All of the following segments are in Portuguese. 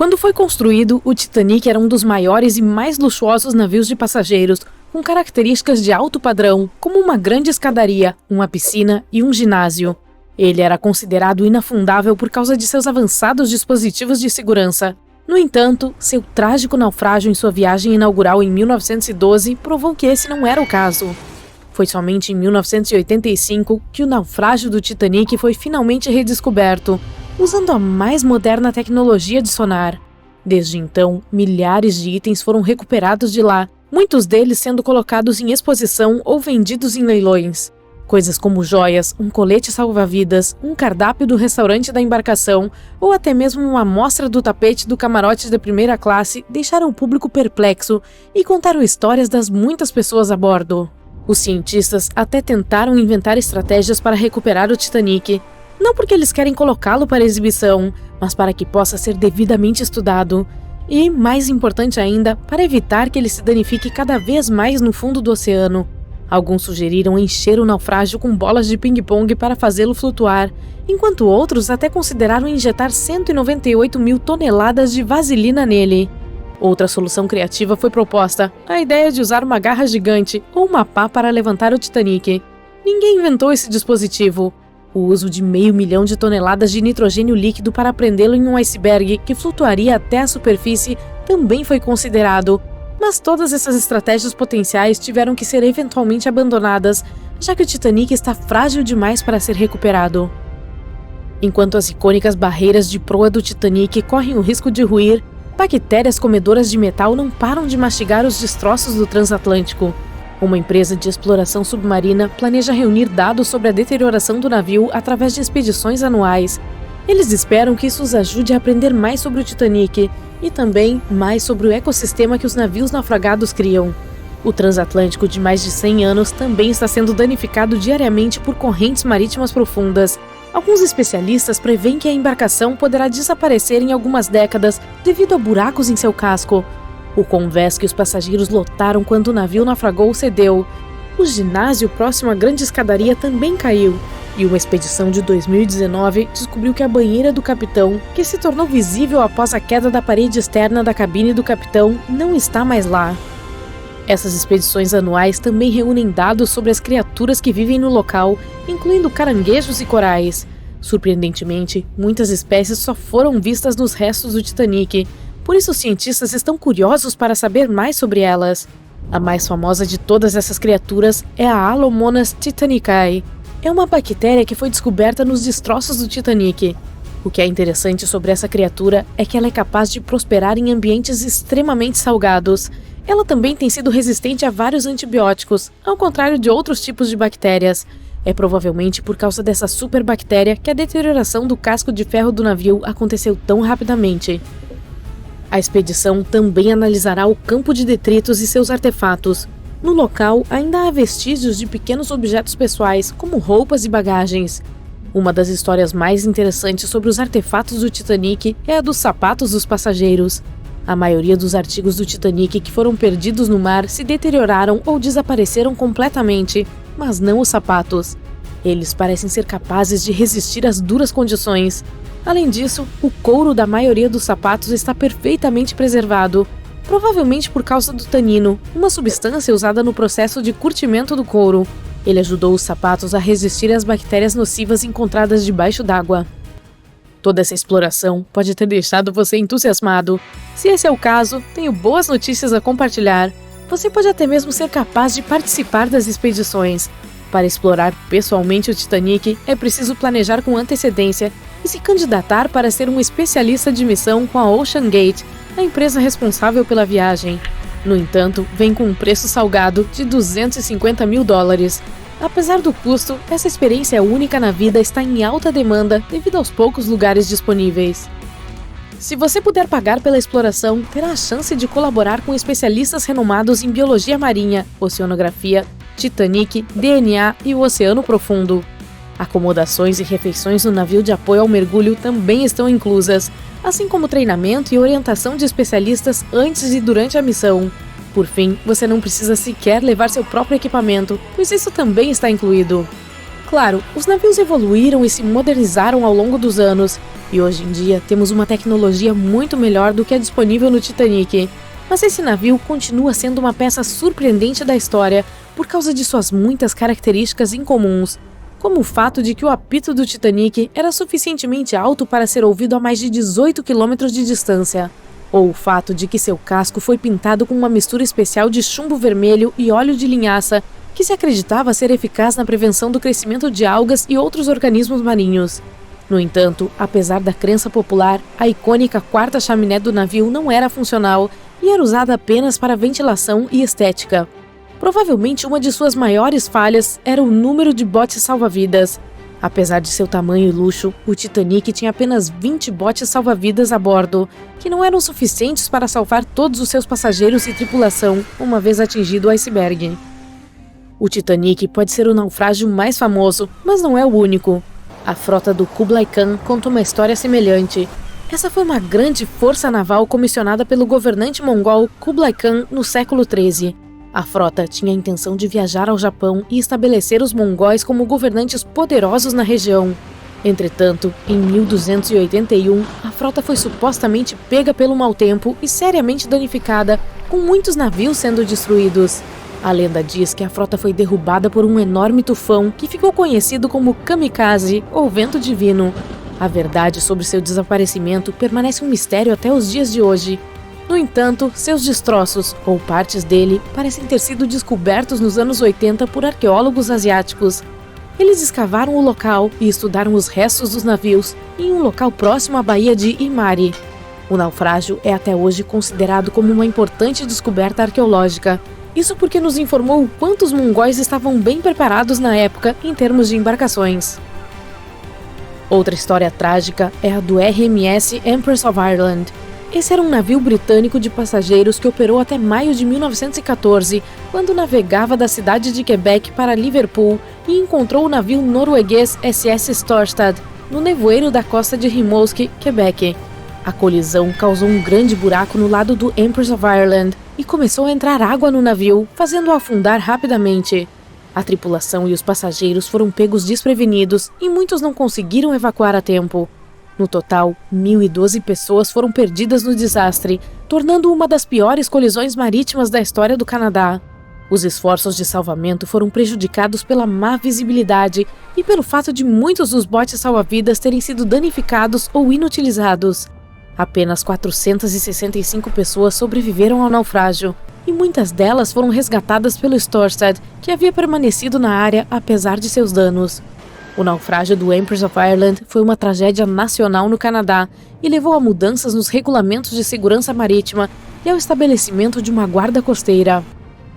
Quando foi construído, o Titanic era um dos maiores e mais luxuosos navios de passageiros, com características de alto padrão, como uma grande escadaria, uma piscina e um ginásio. Ele era considerado inafundável por causa de seus avançados dispositivos de segurança. No entanto, seu trágico naufrágio em sua viagem inaugural em 1912 provou que esse não era o caso. Foi somente em 1985 que o naufrágio do Titanic foi finalmente redescoberto, usando a mais moderna tecnologia de sonar. Desde então, milhares de itens foram recuperados de lá, muitos deles sendo colocados em exposição ou vendidos em leilões. Coisas como joias, um colete salva-vidas, um cardápio do restaurante da embarcação ou até mesmo uma amostra do tapete do camarote da primeira classe deixaram o público perplexo e contaram histórias das muitas pessoas a bordo. Os cientistas até tentaram inventar estratégias para recuperar o Titanic, não porque eles querem colocá-lo para exibição, mas para que possa ser devidamente estudado. E, mais importante ainda, para evitar que ele se danifique cada vez mais no fundo do oceano. Alguns sugeriram encher o naufrágio com bolas de ping-pong para fazê-lo flutuar, enquanto outros até consideraram injetar 198 mil toneladas de vaselina nele. Outra solução criativa foi proposta, a ideia de usar uma garra gigante ou uma pá para levantar o Titanic. Ninguém inventou esse dispositivo. O uso de 500 mil de toneladas de nitrogênio líquido para prendê-lo em um iceberg que flutuaria até a superfície também foi considerado, mas todas essas estratégias potenciais tiveram que ser eventualmente abandonadas, já que o Titanic está frágil demais para ser recuperado. Enquanto as icônicas barreiras de proa do Titanic correm o risco de ruir, bactérias comedoras de metal não param de mastigar os destroços do transatlântico. Uma empresa de exploração submarina planeja reunir dados sobre a deterioração do navio através de expedições anuais. Eles esperam que isso os ajude a aprender mais sobre o Titanic e também mais sobre o ecossistema que os navios naufragados criam. O transatlântico de mais de 100 anos também está sendo danificado diariamente por correntes marítimas profundas. Alguns especialistas prevêem que a embarcação poderá desaparecer em algumas décadas devido a buracos em seu casco. O convés que os passageiros lotaram quando o navio naufragou cedeu. O ginásio próximo à grande escadaria também caiu. E uma expedição de 2019 descobriu que a banheira do capitão, que se tornou visível após a queda da parede externa da cabine do capitão, não está mais lá. Essas expedições anuais também reúnem dados sobre as criaturas que vivem no local, incluindo caranguejos e corais. Surpreendentemente, muitas espécies só foram vistas nos restos do Titanic, por isso os cientistas estão curiosos para saber mais sobre elas. A mais famosa de todas essas criaturas é a Alomonas titanicae. É uma bactéria que foi descoberta nos destroços do Titanic. O que é interessante sobre essa criatura é que ela é capaz de prosperar em ambientes extremamente salgados. Ela também tem sido resistente a vários antibióticos, ao contrário de outros tipos de bactérias. É provavelmente por causa dessa superbactéria que a deterioração do casco de ferro do navio aconteceu tão rapidamente. A expedição também analisará o campo de detritos e seus artefatos. No local, ainda há vestígios de pequenos objetos pessoais, como roupas e bagagens. Uma das histórias mais interessantes sobre os artefatos do Titanic é a dos sapatos dos passageiros. A maioria dos artigos do Titanic que foram perdidos no mar se deterioraram ou desapareceram completamente, mas não os sapatos. Eles parecem ser capazes de resistir às duras condições. Além disso, o couro da maioria dos sapatos está perfeitamente preservado, provavelmente por causa do tanino, uma substância usada no processo de curtimento do couro. Ele ajudou os sapatos a resistir às bactérias nocivas encontradas debaixo d'água. Toda essa exploração pode ter deixado você entusiasmado. Se esse é o caso, tenho boas notícias a compartilhar. Você pode até mesmo ser capaz de participar das expedições. Para explorar pessoalmente o Titanic, é preciso planejar com antecedência e se candidatar para ser um especialista de missão com a OceanGate, a empresa responsável pela viagem. No entanto, vem com um preço salgado de $250 mil. Apesar do custo, essa experiência única na vida está em alta demanda devido aos poucos lugares disponíveis. Se você puder pagar pela exploração, terá a chance de colaborar com especialistas renomados em biologia marinha, oceanografia, Titanic, DNA e o oceano profundo. Acomodações e refeições no navio de apoio ao mergulho também estão inclusas, assim como treinamento e orientação de especialistas antes e durante a missão. Por fim, você não precisa sequer levar seu próprio equipamento, pois isso também está incluído. Claro, os navios evoluíram e se modernizaram ao longo dos anos, e hoje em dia temos uma tecnologia muito melhor do que a disponível no Titanic. Mas esse navio continua sendo uma peça surpreendente da história por causa de suas muitas características incomuns, como o fato de que o apito do Titanic era suficientemente alto para ser ouvido a mais de 18 quilômetros de distância, ou o fato de que seu casco foi pintado com uma mistura especial de chumbo vermelho e óleo de linhaça, que se acreditava ser eficaz na prevenção do crescimento de algas e outros organismos marinhos. No entanto, apesar da crença popular, a icônica quarta chaminé do navio não era funcional e era usada apenas para ventilação e estética. Provavelmente uma de suas maiores falhas era o número de botes salva-vidas. Apesar de seu tamanho e luxo, o Titanic tinha apenas 20 botes salva-vidas a bordo, que não eram suficientes para salvar todos os seus passageiros e tripulação uma vez atingido o iceberg. O Titanic pode ser o naufrágio mais famoso, mas não é o único. A frota do Kublai Khan conta uma história semelhante. Essa foi uma grande força naval comissionada pelo governante mongol Kublai Khan no século XIII. A frota tinha a intenção de viajar ao Japão e estabelecer os mongóis como governantes poderosos na região. Entretanto, em 1281, a frota foi supostamente pega pelo mau tempo e seriamente danificada, com muitos navios sendo destruídos. A lenda diz que a frota foi derrubada por um enorme tufão que ficou conhecido como kamikaze, ou vento divino. A verdade sobre seu desaparecimento permanece um mistério até os dias de hoje. No entanto, seus destroços, ou partes dele, parecem ter sido descobertos nos anos 80 por arqueólogos asiáticos. Eles escavaram o local e estudaram os restos dos navios em um local próximo à Baía de Imari. O naufrágio é até hoje considerado como uma importante descoberta arqueológica. Isso porque nos informou o quanto os mongóis estavam bem preparados na época em termos de embarcações. Outra história trágica é a do RMS Empress of Ireland. Esse era um navio britânico de passageiros que operou até maio de 1914, quando navegava da cidade de Quebec para Liverpool e encontrou o navio norueguês SS Storstad, no nevoeiro da costa de Rimouski, Quebec. A colisão causou um grande buraco no lado do Empress of Ireland e começou a entrar água no navio, fazendo-o afundar rapidamente. A tripulação e os passageiros foram pegos desprevenidos e muitos não conseguiram evacuar a tempo. No total, 1.012 pessoas foram perdidas no desastre, tornando uma das piores colisões marítimas da história do Canadá. Os esforços de salvamento foram prejudicados pela má visibilidade e pelo fato de muitos dos botes salva-vidas terem sido danificados ou inutilizados. Apenas 465 pessoas sobreviveram ao naufrágio, e muitas delas foram resgatadas pelo Storstad, que havia permanecido na área apesar de seus danos. O naufrágio do Empress of Ireland foi uma tragédia nacional no Canadá e levou a mudanças nos regulamentos de segurança marítima e ao estabelecimento de uma guarda costeira.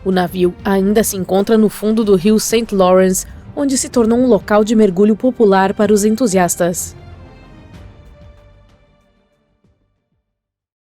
O navio ainda se encontra no fundo do rio St. Lawrence, onde se tornou um local de mergulho popular para os entusiastas.